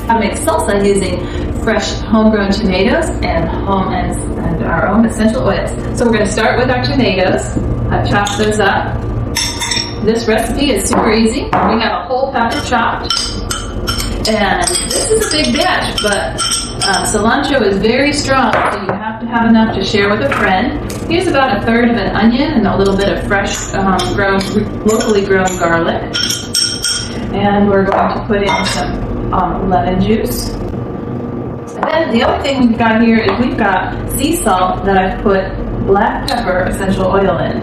how to make salsa using fresh homegrown tomatoes and our own essential oils. So we're going to start with our tomatoes. I've chopped those up. This recipe is super easy. We have a whole pepper chopped. And this is a big batch, but cilantro is very strong, so you have to have enough to share with a friend. Here's about 1/3 of an onion and a little bit of fresh, locally grown garlic. And we're going to put in some lemon juice. And then the other thing we've got here is we've got sea salt that I've put black pepper essential oil in.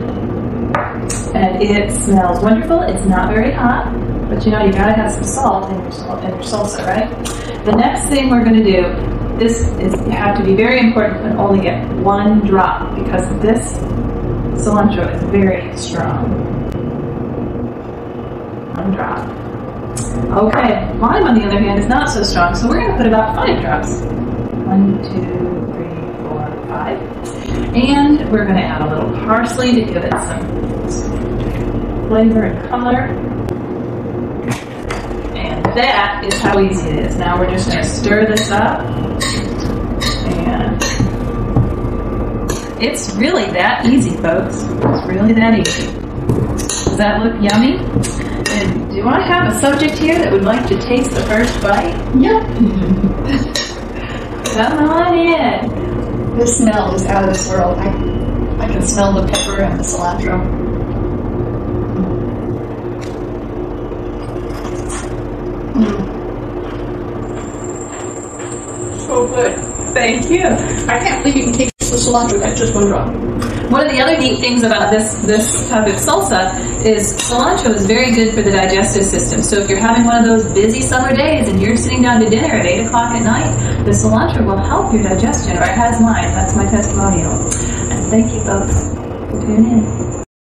And it smells wonderful. It's not very hot. But you know, you gotta have some salt in your salsa, right? The next thing we're gonna do, you have to be very important and only get 1 drop because this cilantro is very strong. 1 drop. Okay, lime on the other hand is not so strong, so we're gonna put about 5 drops. 1, 2, 3, 4, 5. And we're gonna add a little parsley to give it some flavor and color. That is how easy it is. Now we're just going to stir this up. And it's really that easy, folks. It's really that easy. Does that look yummy? And do I have a subject here that would like to taste the first bite? Yep. Come on in. The smell is out of this world. I can smell the pepper and the cilantro. So good. Thank you. I can't believe you can taste the cilantro. That's just 1 drop. One of the other neat things about this type of salsa is cilantro is very good for the digestive system. So if you're having one of those busy summer days and you're sitting down to dinner at 8 o'clock at night, the cilantro will help your digestion, or it has mine. That's my testimonial. And thank you, folks, for tuning in.